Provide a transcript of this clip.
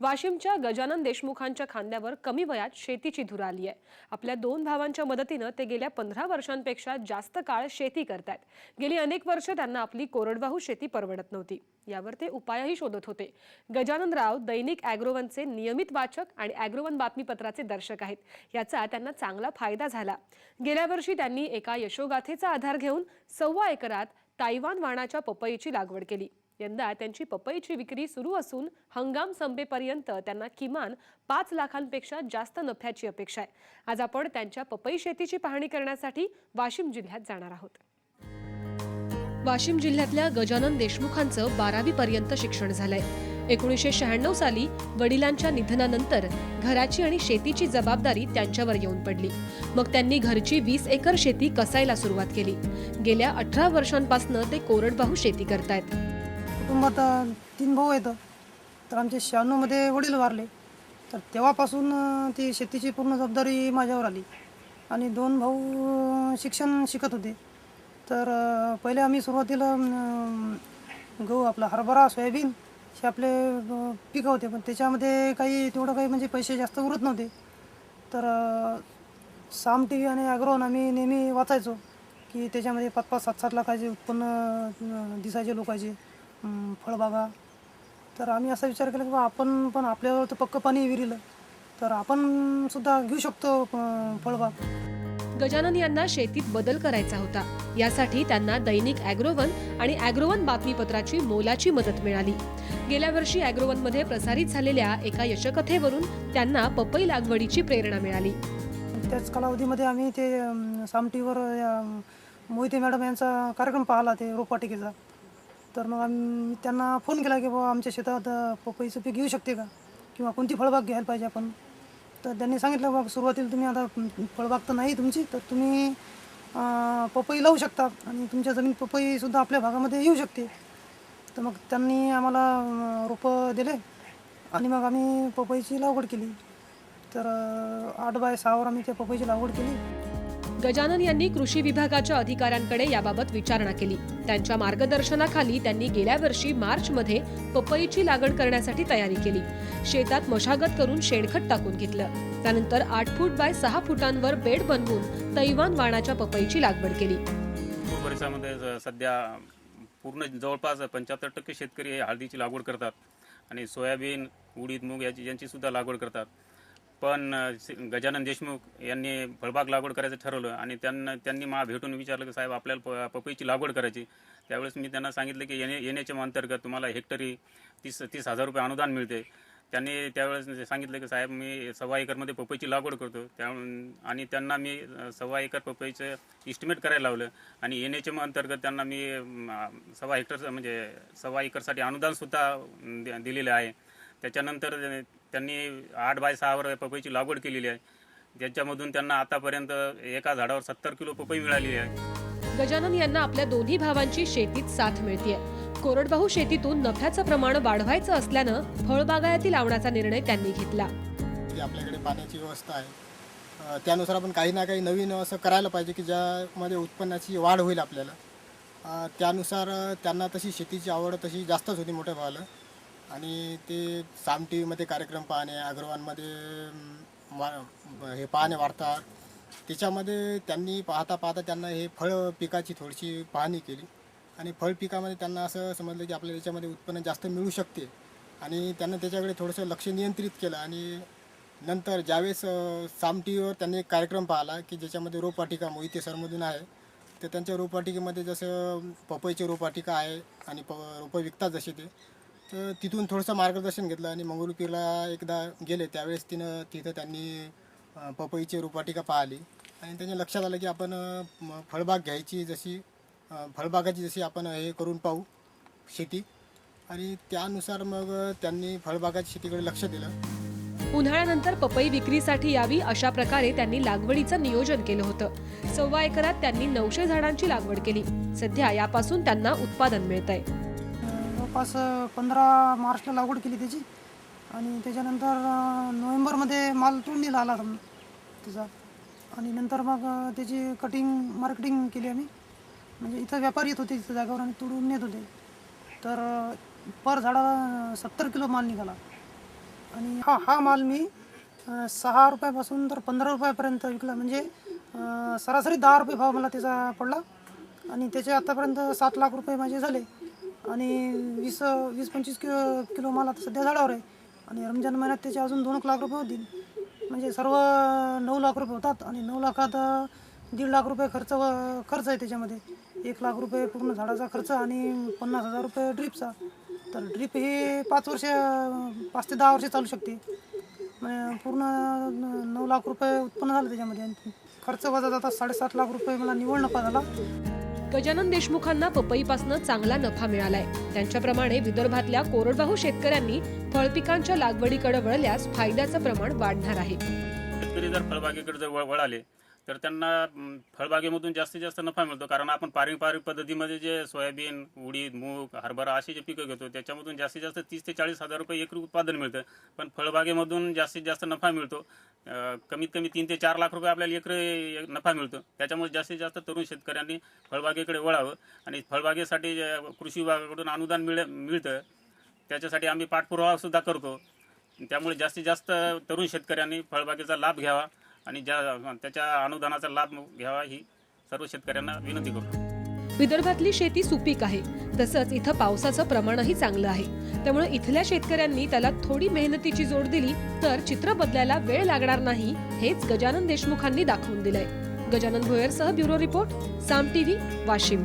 वाशिमच्या गजानन देशमुखांच्या खांद्यावर कमी वयात शेतीची धूर आली आहे। आपल्या दोन भावांच्या मदतीने ते गेल्या 15 वर्षांपेक्षा जास्त काळ शेती करतात। गेली अनेक वर्ष त्यांना आपली कोरडवाहू शेती परवडत नव्हती। यावर ते उपायही शोधत होते। गजाननराव दैनिक ॲग्रोवनचे नियमित वाचक आणि ॲग्रोवन बातमीपत्राचे दर्शक आहेत। याचा त्यांना चांगला फायदा झाला। गेल्या वर्षी त्यांनी एका यशोगाथेचा आधार घेऊन 1.25 एकरात तायवान वाणाच्या पपईची लागवड केली। यंदा त्यांची पपईची विक्री सुरू असून हंगाम संपेपर्यंत त्यांना किमान 5 लाखांपेक्षा जास्त नफ्याची अपेक्षा आहे। आज आपण त्यांच्या पपई शेतीची पाहणी करण्यासाठी वाशिम जिल्ह्यात जाणार आहोत। वाशिम जिल्ह्यातल्या गजानन देशमुखांचं 12वी पर्यंत शिक्षण झालंय। 1996 साली वडिलांच्या निधनानंतर घराची आणि शेतीची जबाबदारी त्यांच्यावर येऊन पडली। मग त्यांनी घरची 20 एकर शेती कसायला सुरुवात केली। गेल्या 18 वर्षांपासून ते कोरडवाहू शेती करतायत। कुटुंबात 3 भाऊ आहेत। तर आमचे 96 मध्ये वडील वारले। तर तेव्हापासून ती शेतीची पूर्ण जबाबदारी माझ्यावर आली आणि 2 भाऊ शिक्षण शिकत होते। तर पहिले आम्ही सुरुवातीला गहू आपला हरभरा सोयाबीन हे आपले पिकं होते, पण त्याच्यामध्ये तेवढं काही म्हणजे पैसे जास्त उरत नव्हते। तर साम टी व्ही आणि ॲग्रोवन आम्ही नेहमी वाचायचो की त्याच्यामध्ये 5-5, 7-7 लाखाचे उत्पन्न दिसायचे लोकांचे फळबागा। तर आम्ही असा विचार केला की आपण पण आपल्यावर तर पक्क पाणी विहिरीलं, तर आपण सुद्धा घेऊ शकतो फळबाग। गजानन यांना शेतीत बदल करायचा होता। यासाठी त्यांना दैनिक ॲग्रोवन आणि ॲग्रोवन बातमीपत्राची मोलाची मदत मिळाली। गेल्या वर्षी ॲग्रोवनमध्ये प्रसारित झालेल्या एका यशकथेवरून त्यांना पपई लागवडीची प्रेरणा मिळाली। त्याच कालावधीमध्ये आम्ही ते साम टी व्हीवर मोहिते मॅडम यांचा कार्यक्रम पाहिला, ते रोपवाटिकेचा। तर मग आम्ही त्यांना फोन केला की बाबा आमच्या शेतात पपईचं पीक घेऊ शकते का, किंवा कोणती फळबाग घ्यायला पाहिजे आपण। तर त्यांनी सांगितलं बाबा सुरुवातीला तुम्ही आता फळबाग तर नाही तुमची, तर तुम्ही पपई लावू शकता आणि तुमच्या जमीन पपईसुद्धा आपल्या भागामध्ये येऊ शकते। तर मग त्यांनी आम्हाला रोपं दिले आणि मग आम्ही पपईची लागवड केली। तर 8 बाय 6 आम्ही त्या पपईची लागवड केली। गजानन यांनी कृषी विभागाच्या अधिकाऱ्यांकडे याबाबत विचारणा केली। त्यांच्या मार्गदर्शनाखाली त्यांनी गेल्या वर्षी मार्चमध्ये पपईची लागवड करण्यासाठी तयारी केली। शेतात मशागत करून शेणखत टाकून घेतलं। त्यानंतर 8 फूट बाय 6 फुटांवर बेड बनवून तैवान वाणाच्या पपईची लागवड केली। परिसरामध्ये सध्या पूर्ण जवळपास 75% शेतकरी हे हळदीची लागवड करतात आणि सोयाबीन, उडीद, मूग यांची सुद्धा लागवड करतात। पण गजानन देशमुख यांनी फळबाग लागवड करायचं ठरवलं आणि त्यांनी मला भेटून विचारलं की साहेब आपल्याला पपईची लागवड करायची। त्यावेळेस मी त्यांना सांगितलं की एनएचएम अंतर्गत तुम्हाला हेक्टरी 30,000 रुपये अनुदान मिळते। त्यांनी त्यावेळेस सांगितलं की साहेब मी 1.25 एकरमध्ये पपईची लागवड करतो। आणि त्यांना मी 1.25 एकर पपईचं इस्टिमेट करायला लावलं आणि एनएचएम अंतर्गत त्यांना मी 1.25 हेक्टर म्हणजे 1.25 एकरसाठी अनुदानसुद्धा दिलेलं आहे। त्याच्यानंतर त्यांनी 8 बाय 6 पपईची लागवड केलेली आहे, ज्याच्यामधून त्यांना आतापर्यंत एका झाडावर 70 किलो पपई मिळालेली आहे। गजानन यांना आपल्या दोन्ही भावांची शेतीत साथ मिळतेय। कोरडवाहू शेतीतून नफ्याचं प्रमाण वाढवायचं असल्यानं फळबागायती लावण्याचा निर्णय त्यांनी घेतला। आपल्याकडे पाण्याची व्यवस्था आहे, त्यानुसार आपण काही ना काही नवीन असं करायला पाहिजे की ज्यामध्ये उत्पन्नाची वाढ होईल आपल्याला। त्यानुसार त्यांना तशी शेतीची आवड तशी जास्तच होती मोठ्या भावाला आणि ते साम टी व्हीमध्ये कार्यक्रम पाहणे, ॲग्रोवनमध्ये हे पाहणे वार्ता, त्याच्यामध्ये त्यांनी पाहता त्यांना हे फळ पिकाची थोडीशी पाहणी केली आणि फळ पिकामध्ये त्यांना असं समजलं की आपल्याला याच्यामध्ये उत्पन्न जास्त मिळू शकते आणि त्यांना त्याच्याकडे थोडंसं लक्ष नियंत्रित केलं। आणि नंतर ज्यावेळेस साम टी व्हीवर त्यांनी एक कार्यक्रम पाहिला की ज्याच्यामध्ये रोपवाटिका मोहिते सरमधून आहे, तर त्यांच्या रोपवाटिकेमध्ये जसं पपईचे रोपवाटिका आहे आणि रोपं विकतात जसे ते, तर तिथून थोडंसं मार्गदर्शन घेतलं आणि मंगरुळपीरला एकदा गेले त्यावेळेस तिथं त्यांनी पपईची रोपवाटिका पाहिली आणि त्यांच्या लक्षात आलं की आपण फळबाग घ्यायची, फळबागाची जशी आपण हे करून पाहू शेती, आणि त्यानुसार मग त्यांनी फळबागाची शेतीकडे लक्ष दिलं। उन्हाळ्यानंतर पपई विक्रीसाठी यावी अशा प्रकारे त्यांनी लागवडीचं नियोजन केलं होतं। 1.25 एकरात त्यांनी 900 झाडांची लागवड केली। सध्या यापासून त्यांना उत्पादन मिळतंय। जवळपास 15 मार्चला लागवड केली त्याची आणि त्याच्यानंतर नोव्हेंबरमध्ये माल तोडणीला आला त्याचा आणि नंतर मग त्याची मार्केटिंग केली आम्ही। म्हणजे इथं व्यापारी येत होते, इथं जागावर आणि तोडून नेत होते। तर पर झाडाला 70 किलो माल निघाला आणि हा माल मी 6 रुपयापासून तर 15 रुपयापर्यंत विकला. म्हणजे सरासरी 10 रुपये भाव मला त्याचा पडला आणि त्याचे आतापर्यंत 7 लाख रुपये माझे झाले. आणि 20-25 किलो माल आता सध्या झाडावर आहे आणि रमजान महिन्यात त्याचे अजून 2 लाख रुपये होतील. म्हणजे सर्व 9 लाख रुपये होतात आणि 9 लाखात 1.5 लाख रुपये खर्च आहे त्याच्यामध्ये. 1 लाख रुपये पूर्ण झाडाचा खर्च आणि 50,000 रुपये ड्रीपचा. तर ड्रीप हे 5 ते 10 वर्ष चालू शकते. म्हणजे पूर्ण 9 लाख रुपये उत्पन्न झालं त्याच्यामध्ये आणि खर्च वजा जातात 7.5 लाख रुपये मला निव्वळ नफा झाला. गजानन देशमुखांना पपईपासून चांगला नफा मिळालाय. त्यांच्याप्रमाणे विदर्भातल्या कोरडवाहू शेतकऱ्यांनी फळपिकांच्या लागवडीकडे वळल्यास फायद्याचं प्रमाण वाढणार आहे. शेतकरी जर फळबागेकडे जर वळाले तर त्यांना फळबागेमधून जास्तीत जास्त नफा मिळतो. कारण आपण पारंपरिक पद्धतीमध्ये जे सोयाबीन, उडीद, मूग, हरभरा असे जे पिकं घेतो त्याच्यामधून जास्तीत जास्त 30 ते 40 हजार रुपये एकरी उत्पादन मिळतं. पण फळबागेमधून जास्तीत जास्त नफा मिळतो. कमीत कमी 3 ते 4 लाख रुपये आपल्याला एकरी नफा मिळतो. त्याच्यामुळे जास्तीत जास्त तरुण शेतकऱ्यांनी फळबागेकडे वळावं आणि फळबागेसाठी कृषी विभागाकडून अनुदान मिळतं. त्याच्यासाठी आम्ही पाठपुरावा सुद्धा करतो. त्यामुळे जास्तीत जास्त तरुण शेतकऱ्यांनी फळबागेचा लाभ घ्यावा आणि त्याच्या अनुदानाचा लाभ घ्यावा ही सर्व शेतकऱ्यांना विनंती करतो. विदर्भातली शेती सुपीक आहे, तसंच इथं पावसाचं प्रमाणही चांगलं आहे. त्यामुळे इथल्या शेतकऱ्यांनी त्याला थोडी मेहनतीची जोड दिली तर चित्र बदलायला वेळ लागणार नाही, हेच गजानन देशमुखांनी दाखवून दिलंय. गजानन भोयरसह ब्युरो रिपोर्ट, साम टीव्ही, वाशिम.